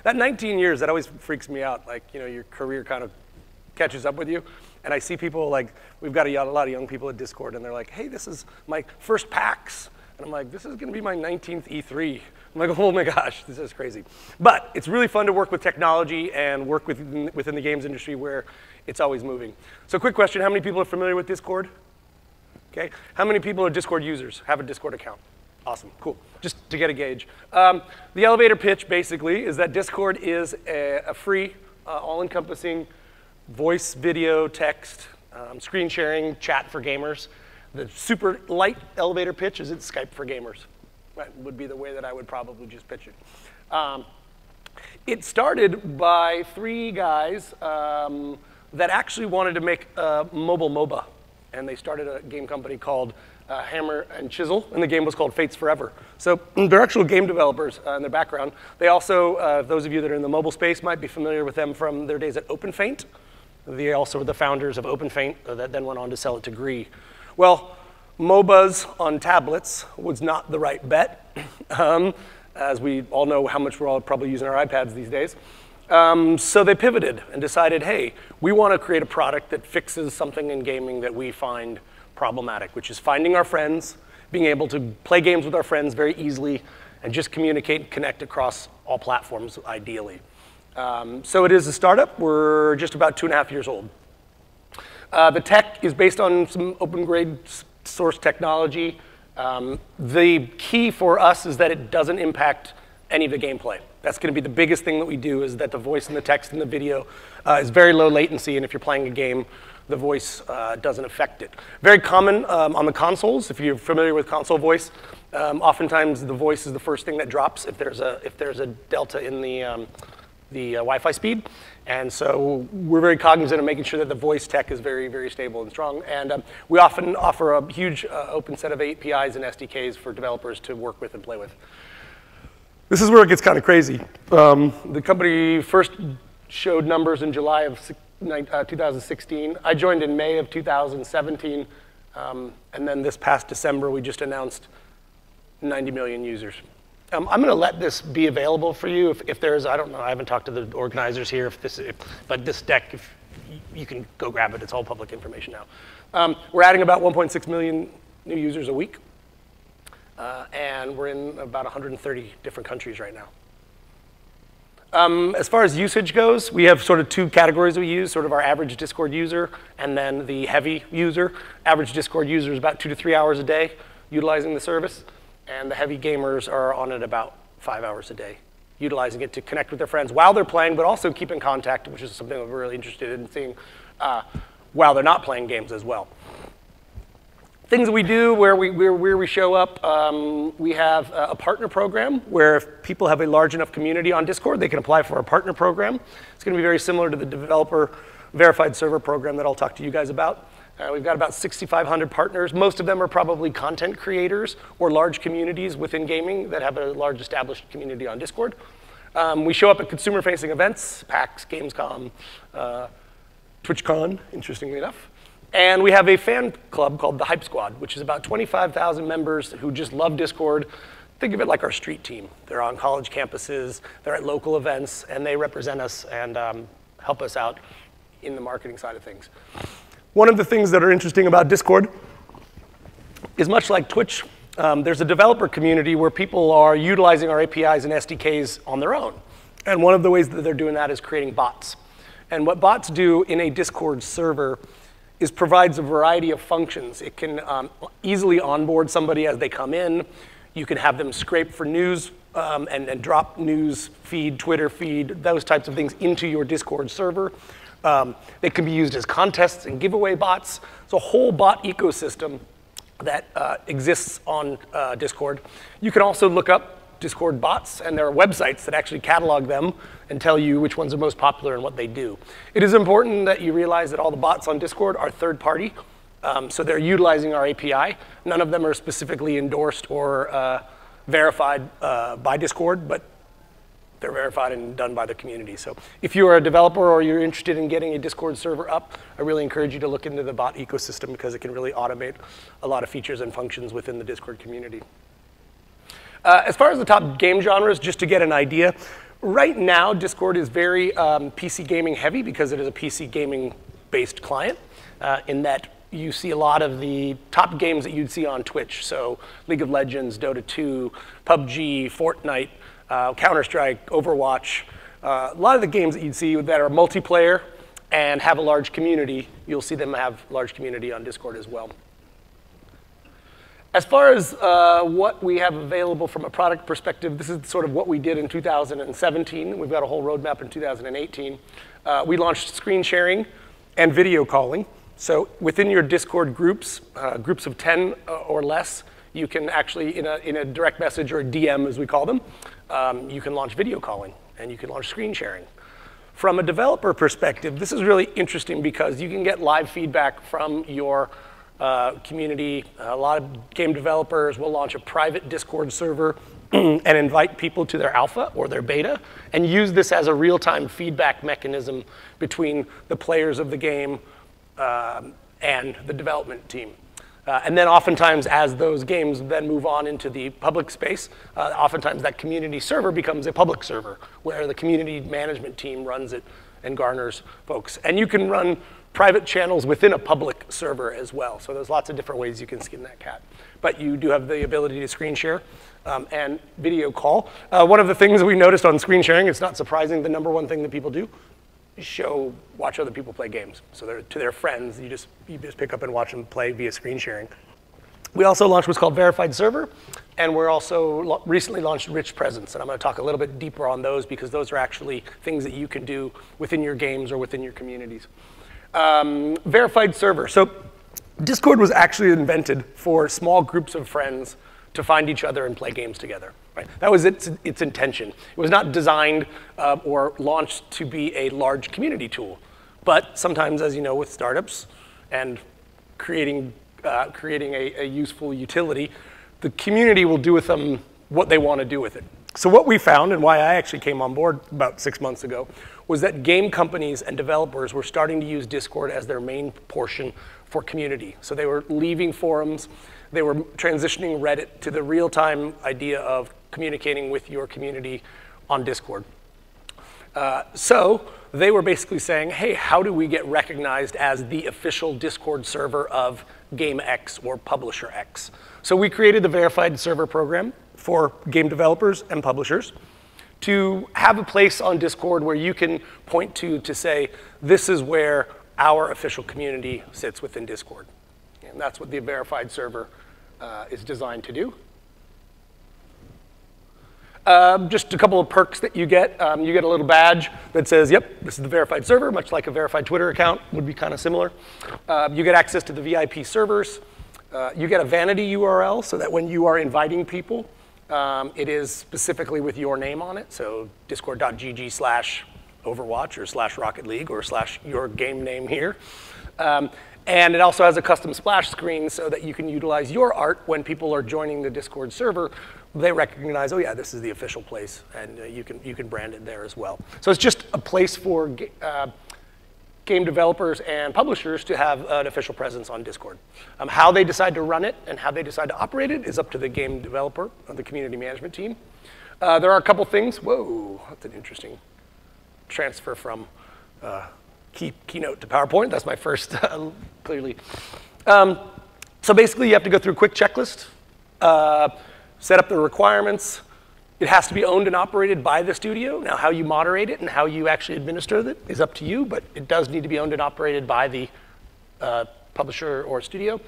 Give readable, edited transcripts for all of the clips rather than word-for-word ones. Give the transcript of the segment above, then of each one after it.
That 19 years, that always freaks me out. Like, you know, your career kind of catches up with you. And I see people like, we've got a lot of young people at Discord, and they're like, hey, this is my first PAX. And I'm like, this is going to be my 19th E3. I'm like, oh my gosh, this is crazy. But it's really fun to work with technology and work within the games industry where it's always moving. So quick question, how many people are familiar with Discord? Okay, how many people are Discord users, have a Discord account? Awesome, cool, just to get a gauge. The elevator pitch, basically, is that Discord is a free, all-encompassing voice, video, text, screen sharing, chat for gamers. The super light elevator pitch is it's Skype for gamers. That would be the way that I would probably just pitch it. It started by 3 guys that actually wanted to make a mobile MOBA. And they started a game company called Hammer and Chisel, and the game was called Fates Forever. So they're actual game developers in their background. They also, those of you that are in the mobile space might be familiar with them from their days at OpenFaint. They also were the founders of OpenFaint that then went on to sell it to Gree. Well, MOBAs on tablets was not the right bet, as we all know how much we're all probably using our iPads these days. So they pivoted and decided, hey, we want to create a product that fixes something in gaming that we find problematic, which is finding our friends, being able to play games with our friends very easily, and just communicate and connect across all platforms, ideally. So it is a startup. We're just about 2.5 years old. The tech is based on some open grade source technology. The key for us is that it doesn't impact any of the gameplay. That's going to be the biggest thing that we do, is that the voice and the text and the video is very low latency, and if you're playing a game, the voice doesn't affect it. Very common on the consoles, if you're familiar with console voice, oftentimes the voice is the first thing that drops if there's a delta in the Wi-Fi speed. And so we're very cognizant of making sure that the voice tech is very, very stable and strong. And we often offer a huge open set of APIs and SDKs for developers to work with and play with. This is where it gets kind of crazy. The company first showed numbers in July of 2016. I joined in May of 2017. And then this past December, we just announced 90 million users. I'm going to let this be available for you if there's, I don't know, I haven't talked to the organizers here, but this deck, if you can go grab it, it's all public information now. We're adding about 1.6 million new users a week, and we're in about 130 different countries right now. As far as usage goes, we have sort of 2 categories we use, sort of our average Discord user and then the heavy user. Average Discord user is about 2 to 3 hours a day utilizing the service. And the heavy gamers are on it about 5 hours a day, utilizing it to connect with their friends while they're playing, but also keep in contact, which is something that we're really interested in seeing while they're not playing games as well. Things that we do where we show up, we have a partner program where if people have a large enough community on Discord, they can apply for a partner program. It's going to be very similar to the developer verified server program that I'll talk to you guys about. We've got about 6,500 partners. Most of them are probably content creators or large communities within gaming that have a large established community on Discord. We show up at consumer-facing events, PAX, Gamescom, TwitchCon, interestingly enough. And we have a fan club called the Hype Squad, which is about 25,000 members who just love Discord. Think of it like our street team. They're on college campuses, they're at local events, and they represent us and help us out in the marketing side of things. One of the things that are interesting about Discord is much like Twitch, there's a developer community where people are utilizing our APIs and SDKs on their own. And one of the ways that they're doing that is creating bots. And what bots do in a Discord server is provides a variety of functions. It can easily onboard somebody as they come in. You can have them scrape for news and drop news feed, Twitter feed, those types of things into your Discord server. They can be used as contests and giveaway bots. It's a whole bot ecosystem that exists on Discord. You can also look up Discord bots, and there are websites that actually catalog them and tell you which ones are most popular and what they do. It is important that you realize that all the bots on Discord are third party, so they're utilizing our API. None of them are specifically endorsed or verified by Discord, but they're verified and done by the community. So if you are a developer or you're interested in getting a Discord server up, I really encourage you to look into the bot ecosystem because it can really automate a lot of features and functions within the Discord community. As far as the top game genres, just to get an idea, Right now, Discord is very PC gaming heavy because it is a PC gaming based client in that you see a lot of the top games that you'd see on Twitch. So League of Legends, Dota 2, PUBG, Fortnite, Counter-Strike, Overwatch. A lot of the games that you'd see that are multiplayer and have a large community, you'll see them have large community on Discord as well. As far as what we have available from a product perspective, this is sort of what we did in 2017. We've got a whole roadmap in 2018. We launched screen sharing and video calling. So within your Discord groups, groups of 10 or less, you can actually, in a direct message or a DM as we call them, you can launch video calling and you can launch screen sharing. From a developer perspective, this is really interesting because you can get live feedback from your community. A lot of game developers will launch a private Discord server and invite people to their alpha or their beta and use this as a real-time feedback mechanism between the players of the game and the development team. And then oftentimes as those games then move on into the public space, oftentimes that community server becomes a public server where the community management team runs it and garners folks. And you can run private channels within a public server as well. So there's lots of different ways you can skin that cat. But you do have the ability to screen share and video call. One of the things that we noticed on screen sharing, it's not surprising, the number one thing that people do is watch other people play games. So to their friends, you just pick up and watch them play via screen sharing. We also launched what's called Verified Server, and we're also recently launched Rich Presence, and I'm going to talk a little bit deeper on those because those are actually things that you can do within your games or within your communities. Verified Server. So Discord was actually invented for small groups of friends to find each other and play games together. Right? That was its intention. It was not designed or launched to be a large community tool. But sometimes, as you know, with startups and creating a useful utility, the community will do with them what they want to do with it. So what we found, and why I actually came on board about 6 months ago, was that game companies and developers were starting to use Discord as their main portion for community. So they were leaving forums. They were transitioning Reddit to the real-time idea of communicating with your community on Discord. So they were basically saying, hey, how do we get recognized as the official Discord server of Game X or Publisher X? So we created the Verified Server program for game developers and publishers to have a place on Discord where you can point to say, this is where our official community sits within Discord. And that's what the Verified Server is designed to do. Just a couple of perks that you get. You get a little badge that says, yep, this is the Verified Server, much like a verified Twitter account would be kind of similar. You get access to the VIP servers. You get a vanity URL so that when you are inviting people, it is specifically with your name on it. So discord.gg/Overwatch or /Rocket League or / your game name here. And it also has a custom splash screen so that you can utilize your art when people are joining the Discord server. They recognize, oh yeah, this is the official place, and you can brand it there as well. So it's just a place for game developers and publishers to have an official presence on Discord. How they decide to run it and how they decide to operate it is up to the game developer or the community management team. There are a couple things. Whoa, that's an interesting transfer from Keynote to PowerPoint. That's my first, clearly. So basically, you have to go through a quick checklist, set up the requirements. It has to be owned and operated by the studio. Now, how you moderate it and how you actually administer it is up to you, but it does need to be owned and operated by the publisher or studio. It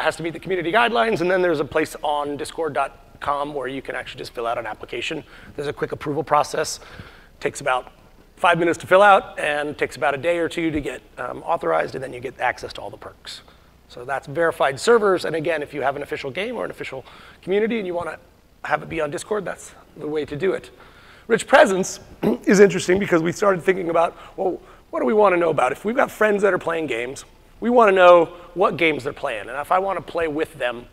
has to meet the community guidelines, and then there's a place on discord.com where you can actually just fill out an application. There's a quick approval process. It takes about 5 minutes to fill out, and takes about a day or two to get authorized, and then you get access to all the perks. So that's Verified Servers, and again, if you have an official game or an official community and you want to have it be on Discord, that's the way to do it. Rich Presence is interesting because we started thinking about, well, what do we want to know about? If we've got friends that are playing games, we want to know what games they're playing, and if I want to play with them,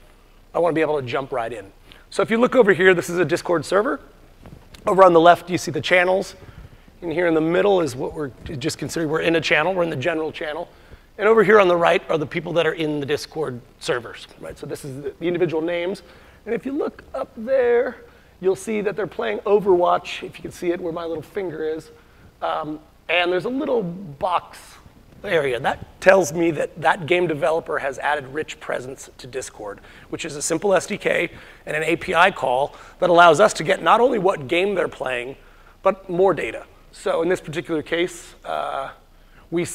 I want to be able to jump right in. So if you look over here, this is a Discord server. Over on the left, you see the channels. And here in the middle is what we're just considering. We're in a channel. We're in the general channel. And over here on the right are the people that are in the Discord servers. Right? So this is the individual names. And if you look up there, you'll see that they're playing Overwatch, if you can see it where my little finger is. And there's a little box area. That tells me that that game developer has added rich presence to Discord, which is a simple SDK and an API call that allows us to get not only what game they're playing, but more data. So in this particular case, we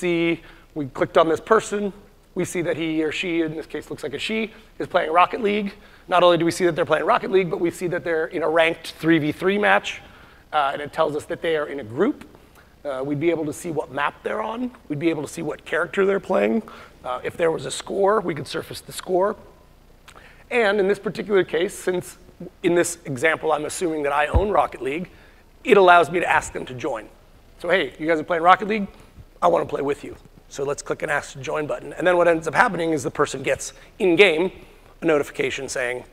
clicked on this person. We see that he or she, in this case looks like a she, is playing Rocket League. Not only do we see that they're playing Rocket League, but we see that they're in a ranked 3v3 match. And it tells us that they are in a group. We'd be able to see what map they're on. We'd be able to see what character they're playing. If there was a score, we could surface the score. And in this particular case, since in this example I'm assuming that I own Rocket League, it allows me to ask them to join. So hey, you guys are playing Rocket League? I want to play with you. So let's click an Ask to Join button. And then what ends up happening is the person gets in-game a notification saying,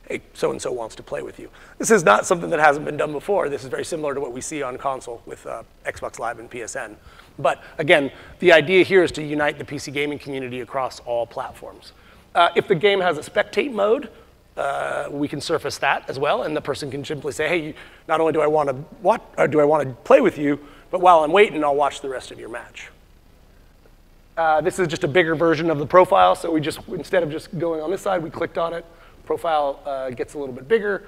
hey, so-and-so wants to play with you. This is not something that hasn't been done before. This is very similar to what we see on console with Xbox Live and PSN. But again, the idea here is to unite the PC gaming community across all platforms. If the game has a spectate mode, we can surface that as well, and the person can simply say, hey, not only do I want to play with you, but while I'm waiting, I'll watch the rest of your match. This is just a bigger version of the profile, so we just, instead of just going on this side, we clicked on it. Profile gets a little bit bigger.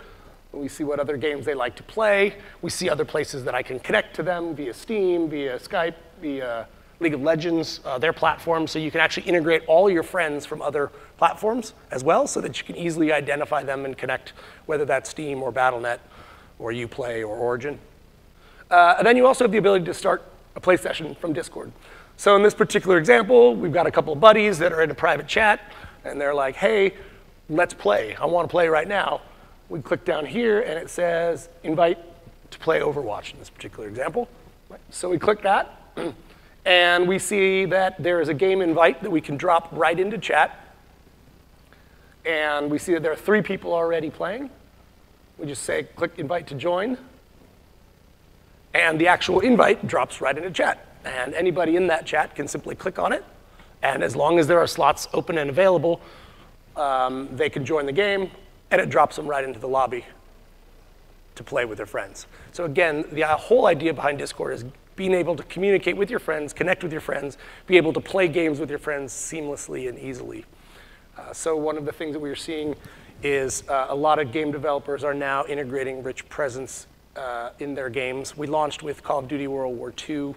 We see what other games they like to play. We see other places that I can connect to them via Steam, via Skype, via League of Legends, their platform. So you can actually integrate all your friends from other platforms as well, so that you can easily identify them and connect, whether that's Steam or Battle.net or Uplay or Origin. And then you also have the ability to start a play session from Discord. So in this particular example, we've got a couple of buddies that are in a private chat, and they're like, hey, let's play. I want to play right now. We click down here, and it says invite to play Overwatch in this particular example. So we click that, and we see that there is a game invite that we can drop right into chat. And we see that there are 3 people already playing. We just say click invite to join. And the actual invite drops right into chat. And anybody in that chat can simply click on it. And as long as there are slots open and available, they can join the game, and it drops them right into the lobby to play with their friends. So again, the whole idea behind Discord is being able to communicate with your friends, connect with your friends, be able to play games with your friends seamlessly and easily. So one of the things that we are seeing is a lot of game developers are now integrating rich presence in their games. We launched with Call of Duty World War II,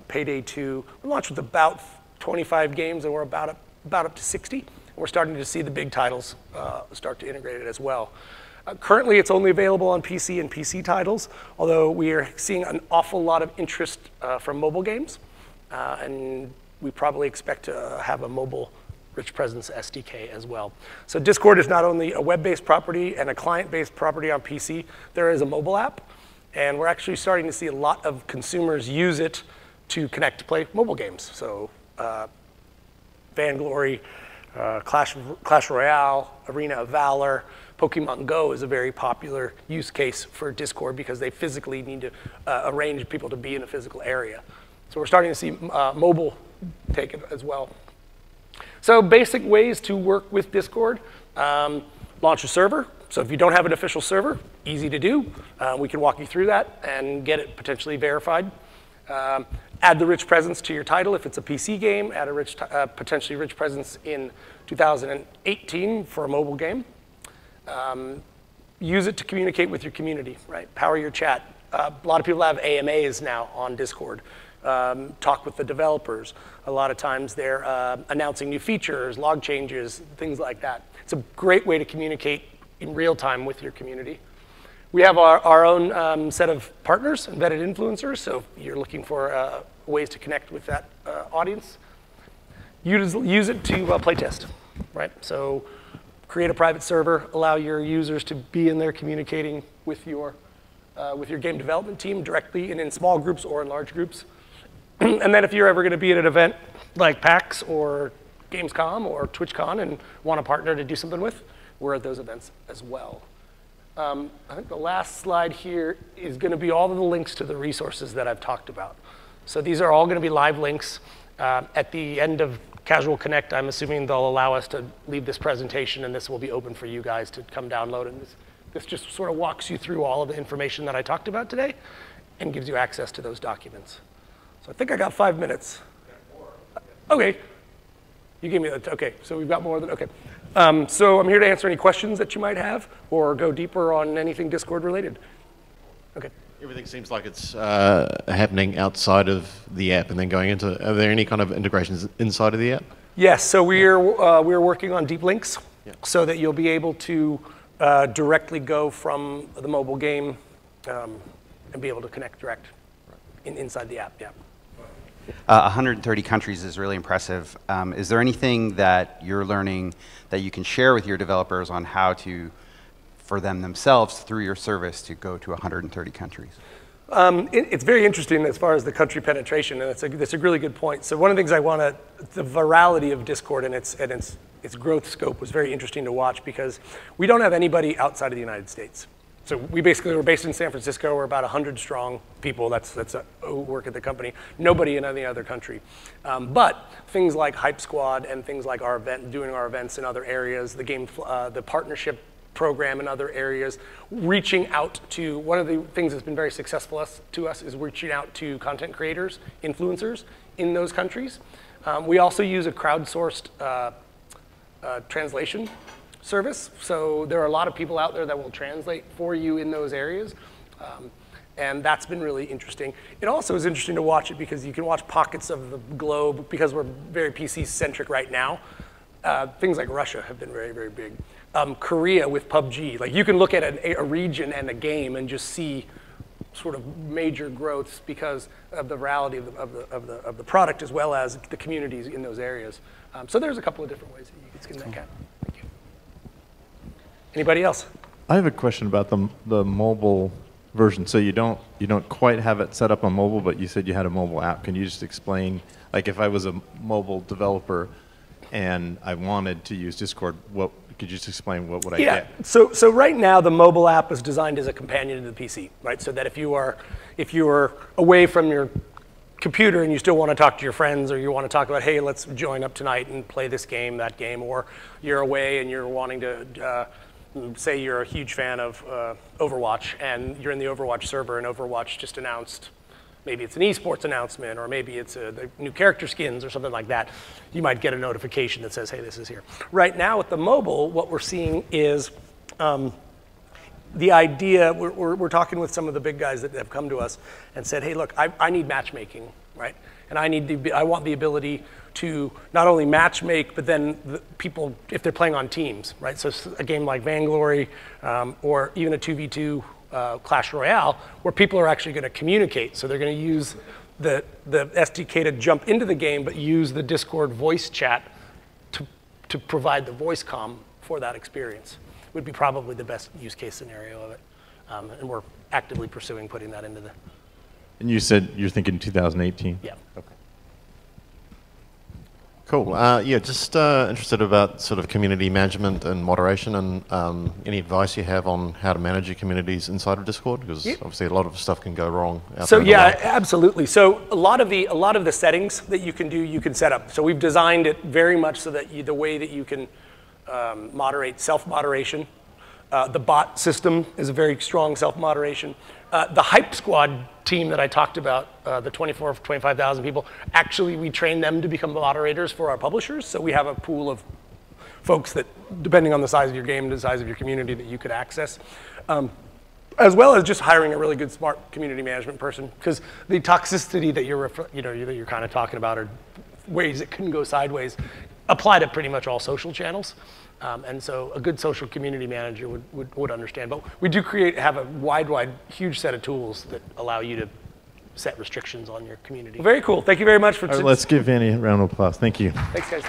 Payday 2. We launched with about 25 games, and we're about up to 60. We're starting to see the big titles start to integrate it as well. Currently, it's only available on PC and PC titles, although we are seeing an awful lot of interest from mobile games. And we probably expect to have a mobile rich presence SDK as well. So Discord is not only a web-based property and a client-based property on PC, there is a mobile app. And we're actually starting to see a lot of consumers use it to connect to play mobile games. So Vainglory, Clash Royale, Arena of Valor, Pokemon Go is a very popular use case for Discord because they physically need to arrange people to be in a physical area. So we're starting to see mobile take it as well. So basic ways to work with Discord. Launch a server. So if you don't have an official server, easy to do. We can walk you through that and get it potentially verified. Add the rich presence to your title if it's a PC game. Add a potentially rich presence in 2018 for a mobile game. Use it to communicate with your community, right? Power your chat. A lot of people have AMAs now on Discord. Talk with the developers. A lot of times they're announcing new features, log changes, things like that. It's a great way to communicate in real time with your community. We have our own set of partners, embedded influencers, so if you're looking for ways to connect with that audience, use it to playtest, right? So create a private server, allow your users to be in there communicating with your game development team directly and in small groups or in large groups. And then if you're ever going to be at an event like PAX or Gamescom or TwitchCon and want a partner to do something with, we're at those events as well. I think the last slide here is going to be all of the links to the resources that I've talked about. So these are all going to be live links. At the end of Casual Connect, I'm assuming they'll allow us to leave this presentation, and this will be open for you guys to come download and This just sort of walks you through all of the information that I talked about today and gives you access to those documents. So I think I got 5 minutes. Okay. You gave me that. Okay, so we've got more than, okay. So I'm here to answer any questions that you might have or go deeper on anything Discord related. Okay. Everything seems like it's happening outside of the app and then going into, are there any kind of integrations inside of the app? Yes, so we're working on deep links so that you'll be able to directly go from the mobile game and be able to connect direct inside the app, 130 countries is really impressive. Is there anything that you're learning that you can share with your developers on how to, for them themselves, through your service, to go to 130 countries? It's very interesting as far as the country penetration, and that's a really good point. So one of the things I want to, the virality of Discord and its growth scope was very interesting to watch because we don't have anybody outside of the United States. So we basically were based in San Francisco. We're about 100 strong people. That's who work at the company. Nobody in any other country. But things like Hype Squad and things like our event, doing our events in other areas, the game, the partnership program in other areas, reaching out to, one of the things that's been very successful to us is reaching out to content creators, influencers in those countries. We also use a crowdsourced translation service. So there are a lot of people out there that will translate for you in those areas. And that's been really interesting. It also is interesting to watch it because you can watch pockets of the globe because we're very PC-centric right now. Things like Russia have been very, very big. Korea with PUBG, like you can look at a region and a game and just see sort of major growths because of the virality of the product as well as the communities in those areas. So there's a couple of different ways that you can skin that cat. Thank you. Anybody else? I have a question about the mobile version. So you don't quite have it set up on mobile, but you said you had a mobile app. Can you just explain, like if I was a mobile developer and I wanted to use Discord, could you just explain what would I get? Yeah, so right now the mobile app is designed as a companion to the PC, right? So that if you are away from your computer and you still want to talk to your friends or you want to talk about, hey, let's join up tonight and play this game, that game, or you're away and you're wanting to, say you're a huge fan of Overwatch and you're in the Overwatch server and Overwatch just announced, maybe it's an esports announcement or maybe it's the new character skins or something like that, you might get a notification that says, hey, this is here. Right now with the mobile, what we're seeing is the idea, we're talking with some of the big guys that have come to us and said, hey, look, I need matchmaking, right? And I want the ability to not only matchmake, but then the people, if they're playing on teams, right? So a game like Vainglory or even a 2v2 Clash Royale, where people are actually going to communicate. So they're going to use the SDK to jump into the game, but use the Discord voice chat to provide the voice comm for that experience. Would be probably the best use case scenario of it. And we're actively pursuing putting that into the... And you said you're thinking 2018? Yeah. Okay. Cool. Yeah, just interested about sort of community management and moderation and any advice you have on how to manage your communities inside of Discord, because obviously a lot of stuff can go wrong out there. So yeah, absolutely. So a lot of the settings that you can do, you can set up. So we've designed it very much so that the way that you can moderate self-moderation. The bot system is a very strong self-moderation. The Hype Squad team that I talked about, the 25,000 people, actually we train them to become moderators for our publishers. So we have a pool of folks that, depending on the size of your game, the size of your community, that you could access. As well as just hiring a really good, smart community management person, because the toxicity that you're kind of talking about, or ways it can go sideways, apply to pretty much all social channels. And so a good social community manager would understand. But we do have a wide, huge set of tools that allow you to set restrictions on your community. Well, very cool. Thank you very much for... All right, let's give Annie a round of applause. Thank you. Thanks, guys.